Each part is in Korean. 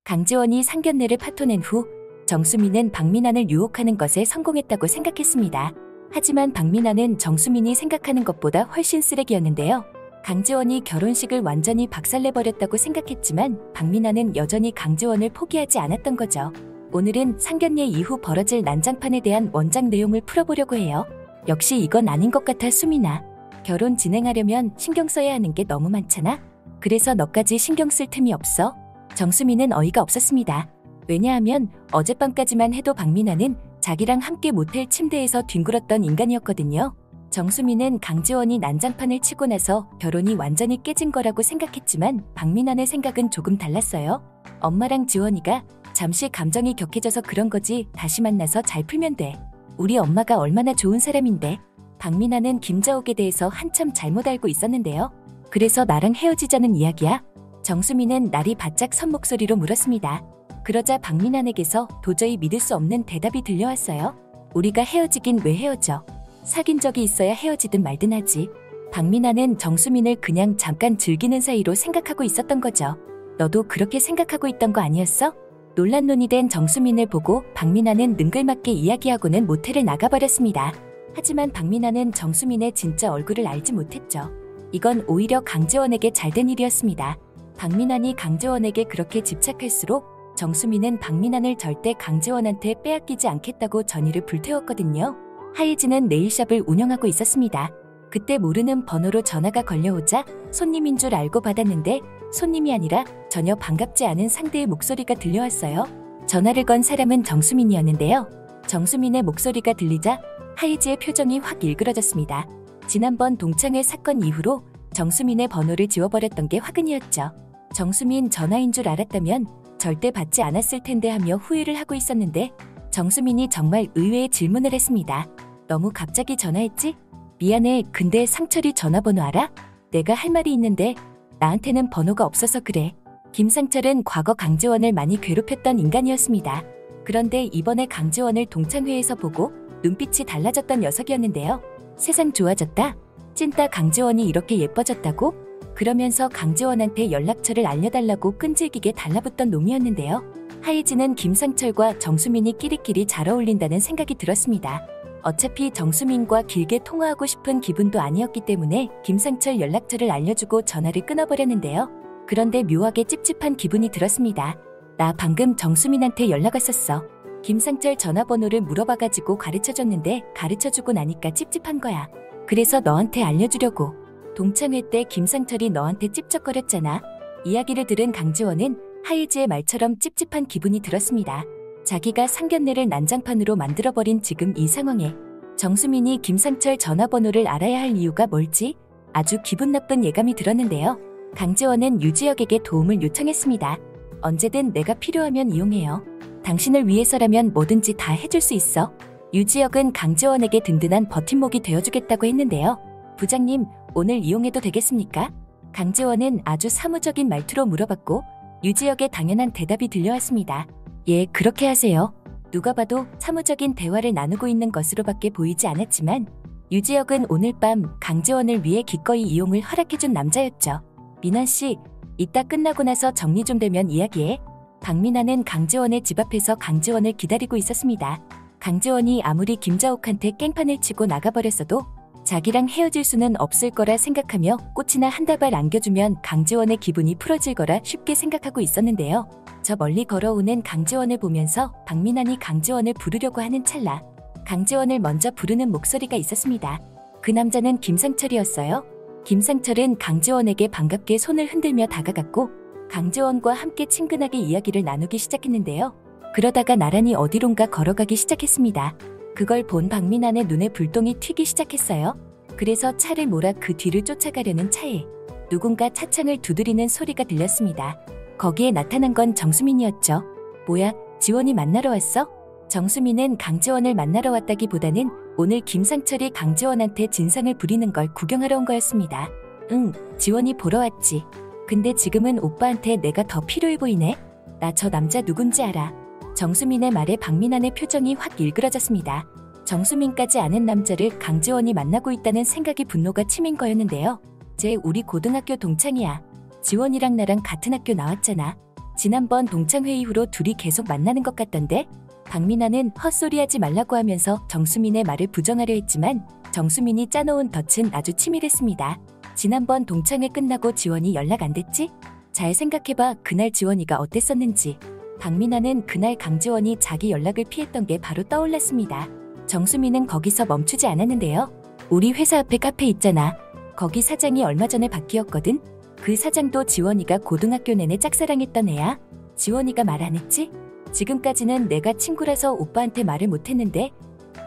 강지원이 상견례를 파토낸 후 정수민은 박민환을 유혹하는 것에 성공했다고 생각했습니다. 하지만 박민환은 정수민이 생각하는 것보다 훨씬 쓰레기였는데요. 강지원이 결혼식을 완전히 박살내버렸다고 생각했지만 박민환은 여전히 강지원을 포기하지 않았던 거죠. 오늘은 상견례 이후 벌어질 난장판에 대한 원작 내용을 풀어보려고 해요. 역시 이건 아닌 것 같아 수민아. 결혼 진행하려면 신경 써야 하는 게 너무 많잖아. 그래서 너까지 신경 쓸 틈이 없어? 정수민은 어이가 없었습니다. 왜냐하면 어젯밤까지만 해도 박민환은 자기랑 함께 모텔 침대에서 뒹굴었던 인간이었거든요. 정수민은 강지원이 난장판을 치고 나서 결혼이 완전히 깨진 거라고 생각했지만 박민환의 생각은 조금 달랐어요. 엄마랑 지원이가 잠시 감정이 격해져서 그런 거지, 다시 만나서 잘 풀면 돼. 우리 엄마가 얼마나 좋은 사람인데. 박민환은 김자옥에 대해서 한참 잘못 알고 있었는데요. 그래서 나랑 헤어지자는 이야기야? 정수민은 날이 바짝 선 목소리로 물었습니다. 그러자 박민환에게서 도저히 믿을 수 없는 대답이 들려왔어요. 우리가 헤어지긴 왜 헤어져? 사귄 적이 있어야 헤어지든 말든 하지. 박민환은 정수민을 그냥 잠깐 즐기는 사이로 생각하고 있었던 거죠. 너도 그렇게 생각하고 있던 거 아니었어? 논란론이 된 정수민을 보고 박민환은 능글맞게 이야기하고는 모텔을 나가버렸습니다. 하지만 박민환은 정수민의 진짜 얼굴을 알지 못했죠. 이건 오히려 강지원에게 잘된 일이었습니다. 박민환이 강지원에게 그렇게 집착할수록 정수민은 박민환을 절대 강지원한테 빼앗기지 않겠다고 전의를 불태웠거든요. 하이즈는 네일샵을 운영하고 있었습니다. 그때 모르는 번호로 전화가 걸려오자 손님인 줄 알고 받았는데 손님이 아니라 전혀 반갑지 않은 상대의 목소리가 들려왔어요. 전화를 건 사람은 정수민이었는데요. 정수민의 목소리가 들리자 하이즈의 표정이 확 일그러졌습니다. 지난번 동창회 사건 이후로 정수민의 번호를 지워버렸던 게 화근이었죠. 정수민 전화인 줄 알았다면 절대 받지 않았을 텐데 하며 후회를 하고 있었는데 정수민이 정말 의외의 질문을 했습니다. 너무 갑자기 전화했지? 미안해. 근데 상철이 전화번호 알아? 내가 할 말이 있는데 나한테는 번호가 없어서 그래. 김상철은 과거 강지원을 많이 괴롭혔던 인간이었습니다. 그런데 이번에 강지원을 동창회에서 보고 눈빛이 달라졌던 녀석이었는데요. 세상 좋아졌다? 찐따 강지원이 이렇게 예뻐졌다고? 그러면서 강지원한테 연락처를 알려달라고 끈질기게 달라붙던 놈이었는데요. 하이즈는 김상철과 정수민이 끼리끼리 잘 어울린다는 생각이 들었습니다. 어차피 정수민과 길게 통화하고 싶은 기분도 아니었기 때문에 김상철 연락처를 알려주고 전화를 끊어버렸는데요. 그런데 묘하게 찝찝한 기분이 들었습니다. 나 방금 정수민한테 연락 왔었어. 김상철 전화번호를 물어봐가지고 가르쳐줬는데 가르쳐주고 나니까 찝찝한 거야. 그래서 너한테 알려주려고. 동창회 때 김상철이 너한테 찝쩍거렸잖아. 이야기를 들은 강지원은 하이즈의 말처럼 찝찝한 기분이 들었습니다. 자기가 상견례를 난장판으로 만들어버린 지금 이 상황에 정수민이 김상철 전화번호를 알아야 할 이유가 뭘지 아주 기분 나쁜 예감이 들었는데요. 강지원은 유지혁에게 도움을 요청했습니다. 언제든 내가 필요하면 이용해요. 당신을 위해서라면 뭐든지 다 해줄 수 있어. 유지혁은 강지원에게 든든한 버팀목이 되어주겠다고 했는데요. 부장님, 오늘 이용해도 되겠습니까? 강지원은 아주 사무적인 말투로 물어봤고 유지혁의 당연한 대답이 들려왔습니다. 예, 그렇게 하세요. 누가 봐도 사무적인 대화를 나누고 있는 것으로밖에 보이지 않았지만 유지혁은 오늘 밤 강지원을 위해 기꺼이 이용을 허락해준 남자였죠. 민환씨, 이따 끝나고 나서 정리 좀 되면 이야기해. 박민환은 강지원의 집 앞에서 강지원을 기다리고 있었습니다. 강지원이 아무리 김자옥한테 깽판을 치고 나가버렸어도 자기랑 헤어질 수는 없을 거라 생각하며 꽃이나 한 다발 안겨주면 강지원의 기분이 풀어질 거라 쉽게 생각하고 있었는데요. 저 멀리 걸어오는 강지원을 보면서 박민환이 강지원을 부르려고 하는 찰나 강지원을 먼저 부르는 목소리가 있었습니다. 그 남자는 김상철이었어요. 김상철은 강지원에게 반갑게 손을 흔들며 다가갔고 강지원과 함께 친근하게 이야기를 나누기 시작했는데요. 그러다가 나란히 어디론가 걸어가기 시작했습니다. 그걸 본 박민환의 눈에 불똥이 튀기 시작했어요. 그래서 차를 몰아 그 뒤를 쫓아가려는 차에 누군가 차창을 두드리는 소리가 들렸습니다. 거기에 나타난 건 정수민이었죠. 뭐야, 지원이 만나러 왔어? 정수민은 강지원을 만나러 왔다기보다는 오늘 김상철이 강지원한테 진상을 부리는 걸 구경하러 온 거였습니다. 응, 지원이 보러 왔지. 근데 지금은 오빠한테 내가 더 필요해 보이네. 나 저 남자 누군지 알아. 정수민의 말에 박민환의 표정이 확 일그러졌습니다. 정수민까지 아는 남자를 강지원이 만나고 있다는 생각이 분노가 치민 거였는데요. 쟤 우리 고등학교 동창이야. 지원이랑 나랑 같은 학교 나왔잖아. 지난번 동창회 이후로 둘이 계속 만나는 것 같던데? 박민아는 헛소리하지 말라고 하면서 정수민의 말을 부정하려 했지만 정수민이 짜놓은 덫은 아주 치밀했습니다. 지난번 동창회 끝나고 지원이 연락 안 됐지? 잘 생각해봐. 그날 지원이가 어땠었는지. 박민아는 그날 강지원이 자기 연락을 피했던 게 바로 떠올랐습니다. 정수민은 거기서 멈추지 않았는데요. 우리 회사 앞에 카페 있잖아. 거기 사장이 얼마 전에 바뀌었거든? 그 사장도 지원이가 고등학교 내내 짝사랑했던 애야. 지원이가 말 안 했지? 지금까지는 내가 친구라서 오빠한테 말을 못했는데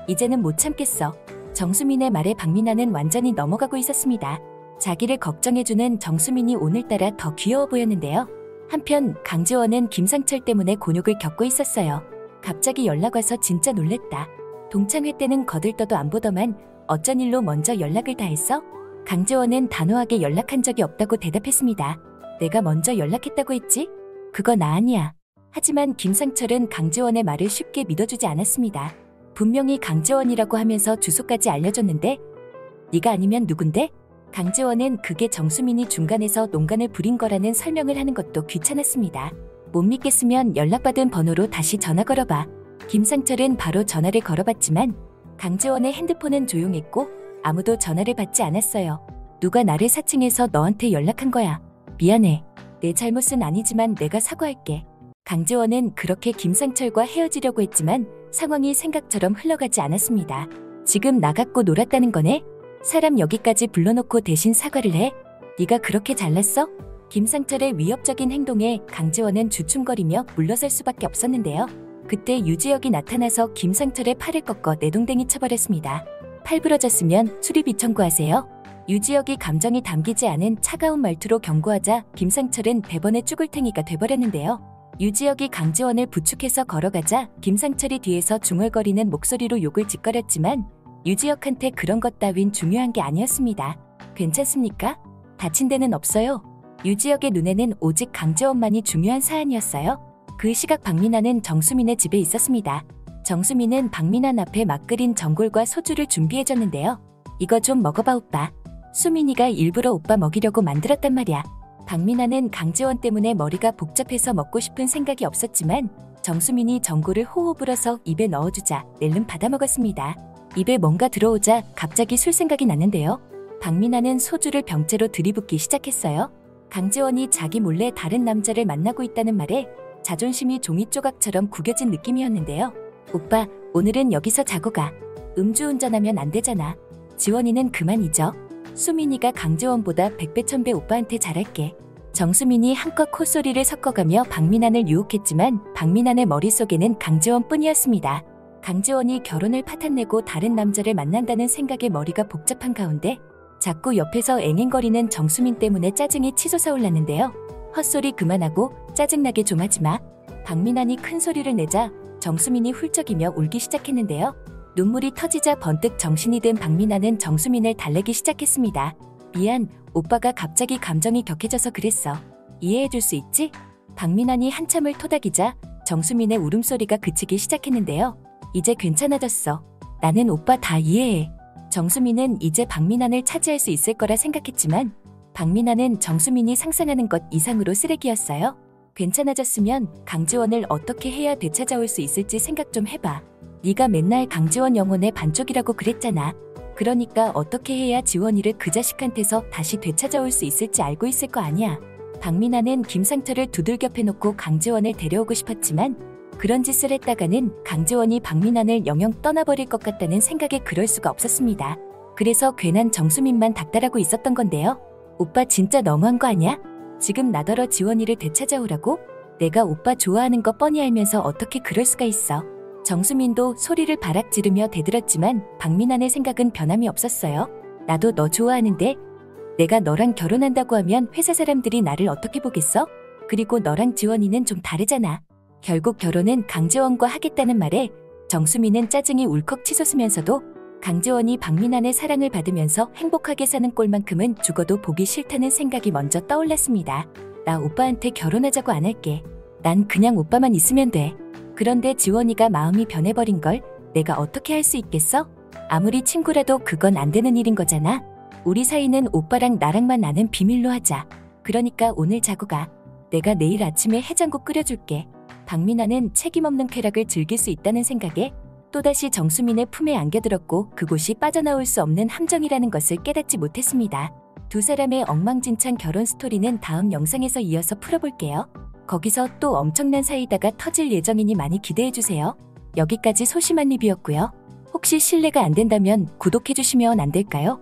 이제는 못 참겠어. 정수민의 말에 박민아는 완전히 넘어가고 있었습니다. 자기를 걱정해주는 정수민이 오늘따라 더 귀여워 보였는데요. 한편 강지원은 김상철 때문에 곤욕을 겪고 있었어요. 갑자기 연락 와서 진짜 놀랬다. 동창회 때는 거들떠도 안 보더만 어쩐 일로 먼저 연락을 다 했어? 강지원은 단호하게 연락한 적이 없다고 대답했습니다. 내가 먼저 연락했다고 했지? 그거 나 아니야. 하지만 김상철은 강지원의 말을 쉽게 믿어주지 않았습니다. 분명히 강지원이라고 하면서 주소까지 알려줬는데 네가 아니면 누군데? 강지원은 그게 정수민이 중간에서 농간을 부린 거라는 설명을 하는 것도 귀찮았습니다. 못 믿겠으면 연락받은 번호로 다시 전화 걸어봐. 김상철은 바로 전화를 걸어봤지만 강지원의 핸드폰은 조용했고 아무도 전화를 받지 않았어요. 누가 나를 사칭해서 너한테 연락한 거야. 미안해. 내 잘못은 아니지만 내가 사과할게. 강지원은 그렇게 김상철과 헤어지려고 했지만 상황이 생각처럼 흘러가지 않았습니다. 지금 나 갖고 놀았다는 거네? 사람 여기까지 불러놓고 대신 사과를 해? 네가 그렇게 잘났어? 김상철의 위협적인 행동에 강지원은 주춤거리며 물러설 수밖에 없었는데요. 그때 유지혁이 나타나서 김상철의 팔을 꺾어 내동댕이 쳐버렸습니다. 팔 부러졌으면 수리비 청구하세요. 유지혁이 감정이 담기지 않은 차가운 말투로 경고하자 김상철은 대번에 쭈글탱이가 돼버렸는데요. 유지혁이 강지원을 부축해서 걸어가자 김상철이 뒤에서 중얼거리는 목소리로 욕을 짓거렸지만 유지혁한테 그런 것 따윈 중요한 게 아니었습니다. 괜찮습니까? 다친 데는 없어요. 유지혁의 눈에는 오직 강지원만이 중요한 사안이었어요. 그 시각 박민아는 정수민의 집에 있었습니다. 정수민은 박민아 앞에 막 끓인 전골과 소주를 준비해줬는데요. 이거 좀 먹어봐 오빠. 수민이가 일부러 오빠 먹이려고 만들었단 말이야. 박민아는 강지원 때문에 머리가 복잡해서 먹고 싶은 생각이 없었지만 정수민이 전골을 호호 불어서 입에 넣어주자 낼름 받아먹었습니다. 입에 뭔가 들어오자 갑자기 술 생각이 났는데요. 박민아는 소주를 병째로 들이붓기 시작했어요. 강지원이 자기 몰래 다른 남자를 만나고 있다는 말에 자존심이 종이 조각처럼 구겨진 느낌이었는데요. 오빠, 오늘은 여기서 자고 가. 음주운전하면 안 되잖아. 지원이는 그만 잊어. 수민이가 강지원보다 100배 1000배 오빠한테 잘할게. 정수민이 한껏 콧소리를 섞어가며 박민아를 유혹했지만 박민아의 머릿속에는 강지원뿐이었습니다. 강지원이 결혼을 파탄내고 다른 남자를 만난다는 생각에 머리가 복잡한 가운데 자꾸 옆에서 앵앵거리는 정수민 때문에 짜증이 치솟아 올랐는데요. 헛소리 그만하고 짜증나게 좀 하지마. 박민아는 큰 소리를 내자 정수민이 훌쩍이며 울기 시작했는데요. 눈물이 터지자 번뜩 정신이 든 박민아는 정수민을 달래기 시작했습니다. 미안, 오빠가 갑자기 감정이 격해져서 그랬어. 이해해줄 수 있지? 박민아는 한참을 토닥이자 정수민의 울음소리가 그치기 시작했는데요. 이제 괜찮아졌어. 나는 오빠 다 이해해. 정수민은 이제 박민아를 차지할 수 있을 거라 생각했지만 박민아는 정수민이 상상하는 것 이상으로 쓰레기였어요. 괜찮아졌으면 강지원을 어떻게 해야 되찾아올 수 있을지 생각 좀 해봐. 네가 맨날 강지원 영혼의 반쪽이라고 그랬잖아. 그러니까 어떻게 해야 지원이를 그 자식한테서 다시 되찾아올 수 있을지 알고 있을 거 아니야. 박민아는 김상철을 두들겨 패놓고 강지원을 데려오고 싶었지만 그런 짓을 했다가는 강지원이 박민아를 영영 떠나버릴 것 같다는 생각에 그럴 수가 없었습니다. 그래서 괜한 정수민만 닥달하고 있었던 건데요. 오빠 진짜 너무한 거 아니야? 지금 나더러 지원이를 되찾아오라고? 내가 오빠 좋아하는 거 뻔히 알면서 어떻게 그럴 수가 있어. 정수민도 소리를 바락 지르며 대들었지만 박민아의 생각은 변함이 없었어요. 나도 너 좋아하는데 내가 너랑 결혼한다고 하면 회사 사람들이 나를 어떻게 보겠어? 그리고 너랑 지원이는 좀 다르잖아. 결국 결혼은 강지원과 하겠다는 말에 정수민은 짜증이 울컥 치솟으면서도 강지원이 박민아의 사랑을 받으면서 행복하게 사는 꼴만큼은 죽어도 보기 싫다는 생각이 먼저 떠올랐습니다. 나 오빠한테 결혼하자고 안 할게. 난 그냥 오빠만 있으면 돼. 그런데 지원이가 마음이 변해버린걸 내가 어떻게 할 수 있겠어? 아무리 친구라도 그건 안 되는 일인 거잖아. 우리 사이는 오빠랑 나랑만 아는 비밀로 하자. 그러니까 오늘 자고 가. 내가 내일 아침에 해장국 끓여줄게. 박민아는 책임없는 쾌락을 즐길 수 있다는 생각에 또다시 정수민의 품에 안겨들었고 그곳이 빠져나올 수 없는 함정이라는 것을 깨닫지 못했습니다. 두 사람의 엉망진창 결혼 스토리는 다음 영상에서 이어서 풀어볼게요. 거기서 또 엄청난 사이다가 터질 예정이니 많이 기대해주세요. 여기까지 소심한 리뷰였고요. 혹시 실례가 안 된다면 구독해주시면 안 될까요?